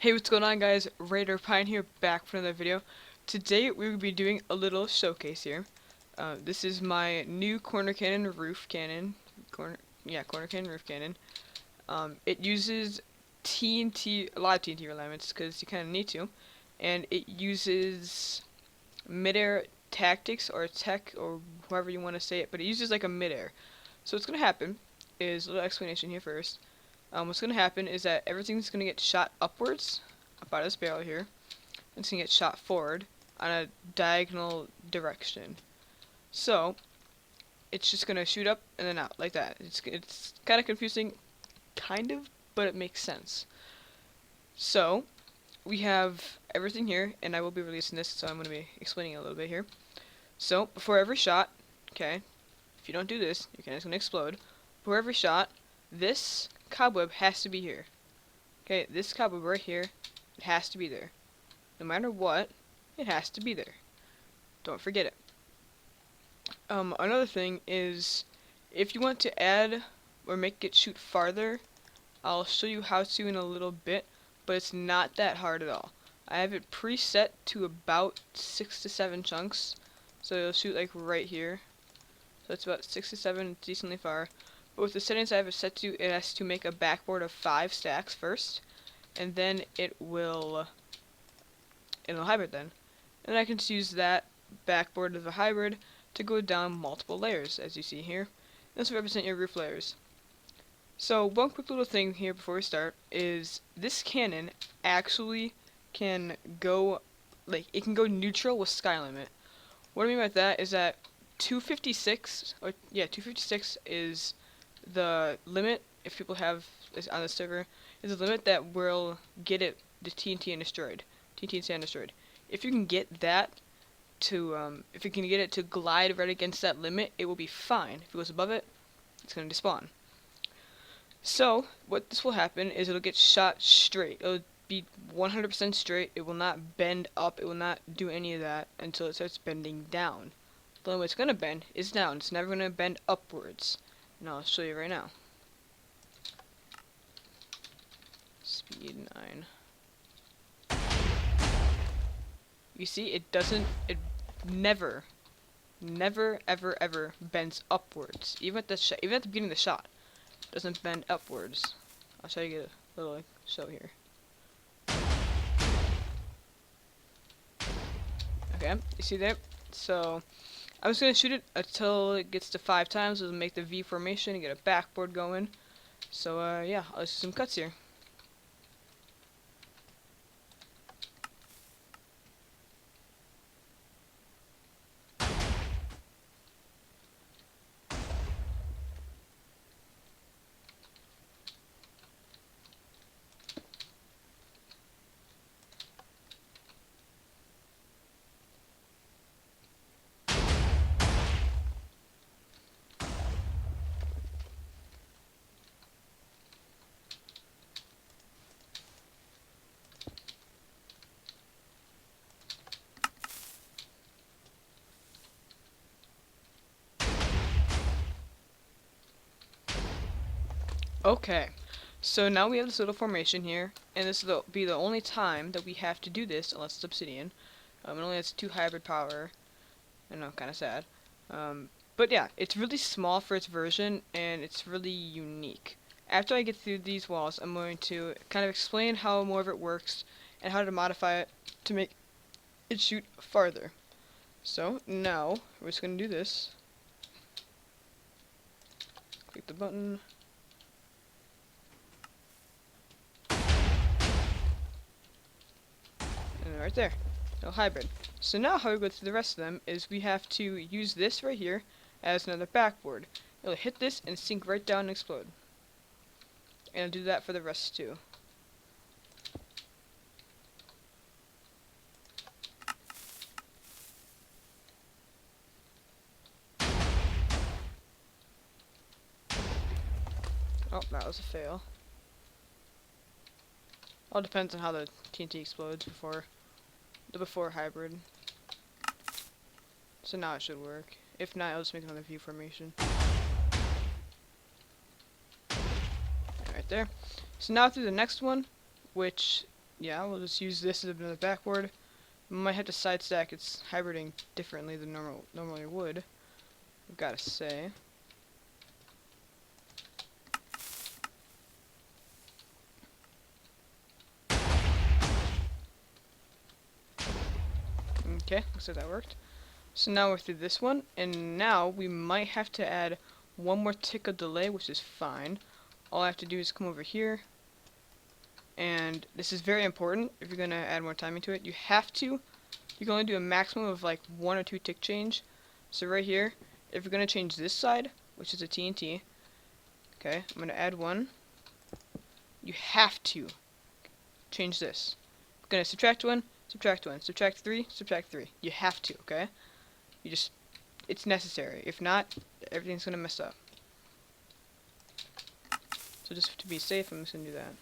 Hey, what's going on, guys? Raider Pine here, back for another video. Today we will be doing a little showcase here. This is my new corner cannon roof cannon. Corner cannon roof cannon. It uses TNT, a lot of TNT alignments because you kind of need to, and it uses midair tactics or tech or however you want to say it, but it uses like a midair. So what's gonna happen is a little explanation here first. What's going to happen is that everything's going to get shot upwards, up out of this barrel here. And it's going to get shot forward on a diagonal direction. So, it's just going to shoot up and then out, like that. It's kind of confusing, kind of, but it makes sense. So, we have everything here, and I will be releasing this, so I'm going to be explaining it a little bit here. So, before every shot, okay, if you don't do this, your cannon's going to explode. Before every shot, this cobweb has to be here. Okay, this cobweb right here, it has to be there. No matter what, it has to be there. Don't forget it. Another thing is, if you want to add or make it shoot farther, I'll show you how to in a little bit, but it's not that hard at all. I have it preset to about 6 to 7 chunks, so it'll shoot like right here. So it's about 6 to 7, decently far. But with the settings I have it set to, it has to make a backboard of 5 stacks first, and then it'll hybrid then. And I can just use that backboard of the hybrid to go down multiple layers, as you see here. This will represent your roof layers. So one quick little thing here before we start is this cannon actually can go, like, it can go neutral with sky limit. What I mean by that is that 256 is the limit, if people have this on the server, is the limit that will get it the TNT and destroyed. TNT and sand destroyed. If you can get that to, if you can get it to glide right against that limit, it will be fine. If it goes above it, it's going to despawn. So, what this will happen is it'll get shot straight. It'll be 100% straight. It will not bend up. It will not do any of that until it starts bending down. The only way it's going to bend is down. It's never going to bend upwards. And I'll show you right now. Speed 9. You see, it never, ever bends upwards. Even at the beginning of the shot, it doesn't bend upwards. I'll show you a little show here. Okay, you see there? So, I'm just going to shoot it until it gets to 5 times. It'll make the V formation and get a backboard going. So, yeah, I'll do some cuts here. Okay, so now we have this little formation here, and this will be the only time that we have to do this, unless it's obsidian. It only has 2 hybrid power. I know, kind of sad. But yeah, it's really small for its version, and it's really unique. After I get through these walls, I'm going to kind of explain how more of it works, and how to modify it to make it shoot farther. So, now, we're just going to do this. Click the button. And right there, no hybrid. So now how we go through the rest of them is we have to use this right here as another backboard. It'll hit this and sink right down and explode. And I'll do that for the rest too. Oh, that was a fail. All depends on how the TNT explodes before hybrid. So now it should work. If not, I'll just make another view formation. Right there. So now through the next one, which yeah, we'll just use this as another backboard. We might have to side stack. It's hybriding differently than normally would, I've gotta say. Okay, looks like that worked. So now we're through this one, and now we might have to add one more tick of delay, which is fine. All I have to do is come over here, and this is very important if you're going to add more timing to it. You can only do a maximum of like 1 or 2 tick change. So right here, if you're going to change this side, which is a TNT, okay, I'm going to add 1. You have to change this. I'm going to subtract 1, subtract 1, subtract 3, subtract 3. You have to, okay? It's necessary. If not, everything's going to mess up. So just to be safe, I'm just going to do that.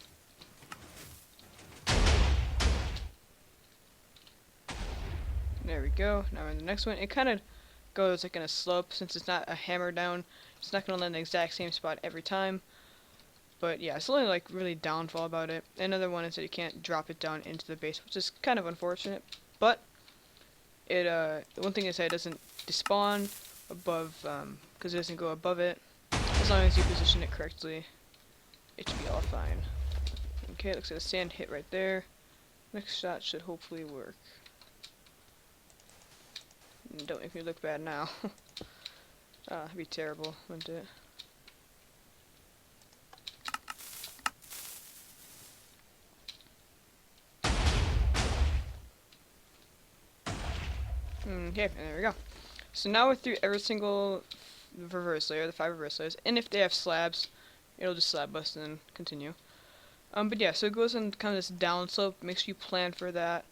There we go. Now we're in the next one. It kind of goes like in a slope since it's not a hammer down. It's not going to land in the exact same spot every time. But yeah, it's only like really downfall about it. Another one is that you can't drop it down into the base, which is kind of unfortunate. But it the one thing is that it doesn't despawn above, because it doesn't go above it. As long as you position it correctly, it should be all fine. Okay, looks like a sand hit right there. Next shot should hopefully work. Don't make me look bad now. That'd be terrible, wouldn't it? Okay, and there we go. So now we're through every single reverse layer, the 5 reverse layers, and if they have slabs, it'll just slab bust and then continue. But yeah, so it goes on kind of this down slope, make sure you plan for that.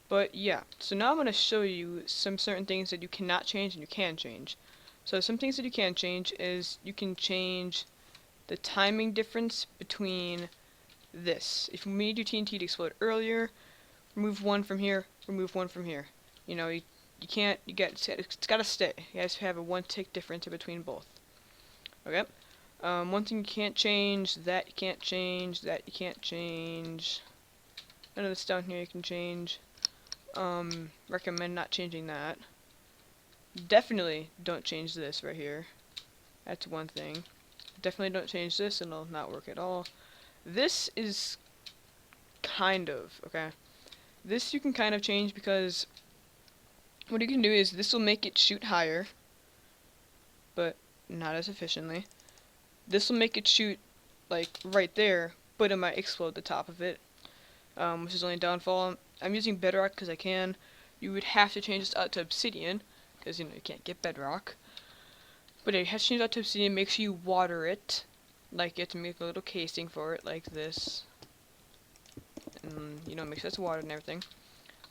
But yeah, so now I'm going to show you some certain things that you cannot change and you can change. So some things that you can change is you can change the timing difference between this. If you need your TNT to explode earlier, remove 1 from here, remove 1 from here. You know, you can't, it's got to stay. You guys have a 1 tick difference in between both. Okay? One thing you can't change, that you can't change, that you can't change. None of this down here you can change. Recommend not changing that. Definitely don't change this right here. That's one thing. Definitely don't change this, and it'll not work at all. This is kind of, okay? This you can kind of change because what you can do is this will make it shoot higher, but not as efficiently. This will make it shoot like right there, but it might explode the top of it, which is only a downfall. I'm using bedrock because I can. You would have to change this out to obsidian because you know you can't get bedrock. But yeah, you have to change it out to obsidian. Make sure you water it, like you have to make a little casing for it, like this, and you know make sure it's watered and everything.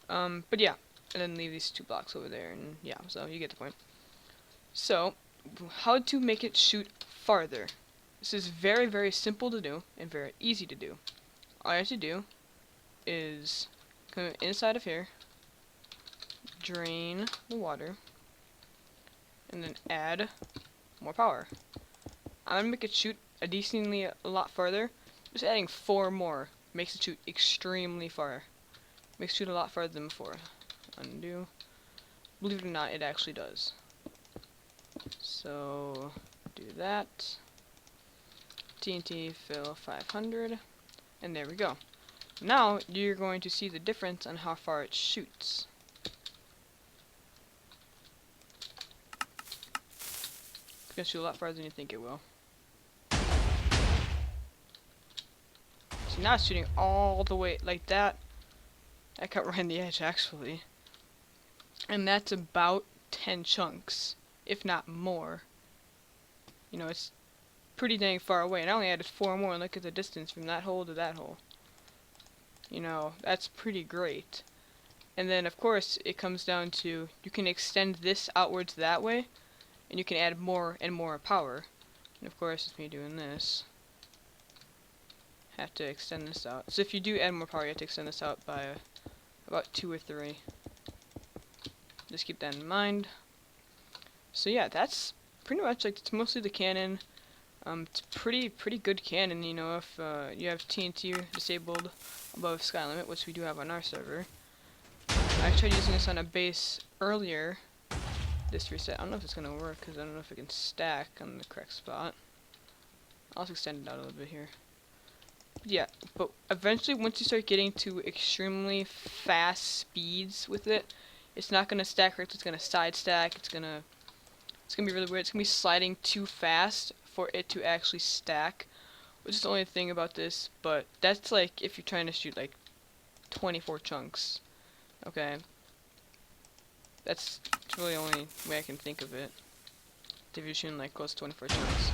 But yeah, and then leave these 2 blocks over there, and yeah, so you get the point. So, how to make it shoot farther? This is very, very simple to do and very easy to do. All you have to do is come inside of here, drain the water, and then add more power. I'm gonna make it shoot a lot farther. Just adding 4 more makes it shoot extremely far. Makes it shoot a lot farther than before. Undo. Believe it or not, it actually does. So do that. TNT fill 500, and there we go. Now you're going to see the difference on how far it shoots. It's gonna shoot a lot farther than you think it will. So now it's shooting all the way like that. I cut right in the edge actually. And that's about 10 chunks, if not more. You know, it's pretty dang far away, and I only added 4 more, and look at the distance from that hole to that hole. You know, that's pretty great. And then, of course, it comes down to, you can extend this outwards that way, and you can add more and more power. And of course, it's me doing this. Have to extend this out. So if you do add more power, you have to extend this out by about 2 or 3. Just keep that in mind. So yeah, that's pretty much like, it's mostly the cannon. It's pretty good cannon, you know, if you have TNT disabled above sky limit, which we do have on our server. I tried using this on a base earlier, this reset. I don't know if it's gonna work because I don't know if it can stack on the correct spot. I'll also extend it out a little bit here. Yeah, but eventually once you start getting to extremely fast speeds with it, it's not gonna stack right, it's gonna side stack, it's gonna be really weird. It's gonna be sliding too fast for it to actually stack, which is the only thing about this, but that's like if you're trying to shoot like 24 chunks. Okay. That's really the only way I can think of it. If you're shooting like close to 24 chunks.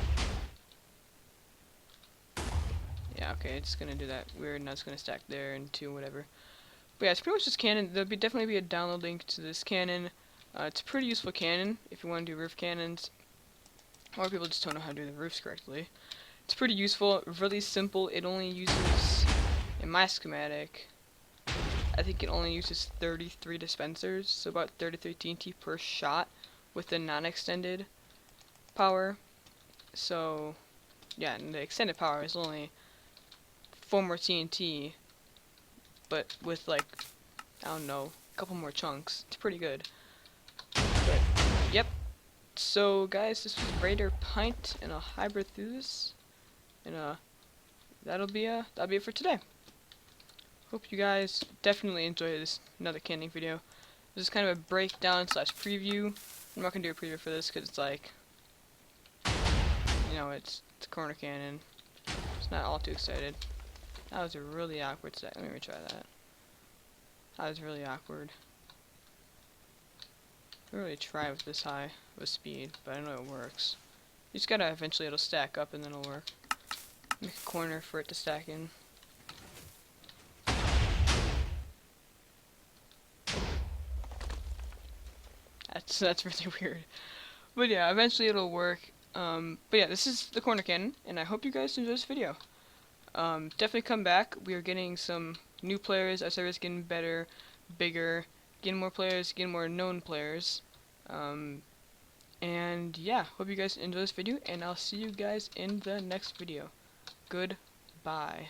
Yeah, okay, it's gonna do that weird, now it's gonna stack there and 2, whatever. But yeah, it's pretty much just cannon. There'll definitely be a download link to this cannon. It's a pretty useful cannon if you want to do roof cannons, or people just don't know how to do the roofs correctly. It's pretty useful, really simple. It only uses, in my schematic, I think it only uses 33 dispensers, so about 33 TNT per shot with the non-extended power. So, yeah, and the extended power is only 4 more TNT, but with like, I don't know, a couple more chunks. It's pretty good. But, yep. So, guys, this was Raider Pint and a hybrid through this, and that'll be it for today. Hope you guys definitely enjoyed this another canning video. This is kind of a breakdown / preview. I'm not gonna do a preview for this because it's like, you know, it's a corner cannon. It's not all too excited. That was a really awkward set. Let me retry that. That was really awkward. I really try with this high of a speed, but I know it works. You just gotta eventually it'll stack up and then it'll work. Make a corner for it to stack in. That's really weird. But yeah, eventually it'll work. But yeah, this is the corner cannon, and I hope you guys enjoy this video. Definitely come back. We are getting some new players. Our server's getting better, bigger, getting more players, getting more known players. And yeah, hope you guys enjoy this video, and I'll see you guys in the next video. Goodbye.